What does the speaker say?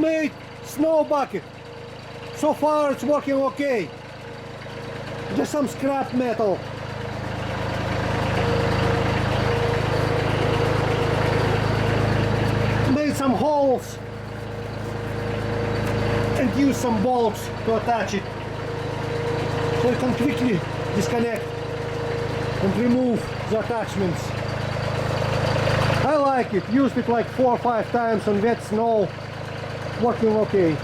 made Snowbucket. So far it's working okay. Just some scrap metal. Made some holes and use some bolts to attach it, so you can quickly disconnect and remove the attachments. I like it, used it like 4 or 5 times on wet snow, working okay.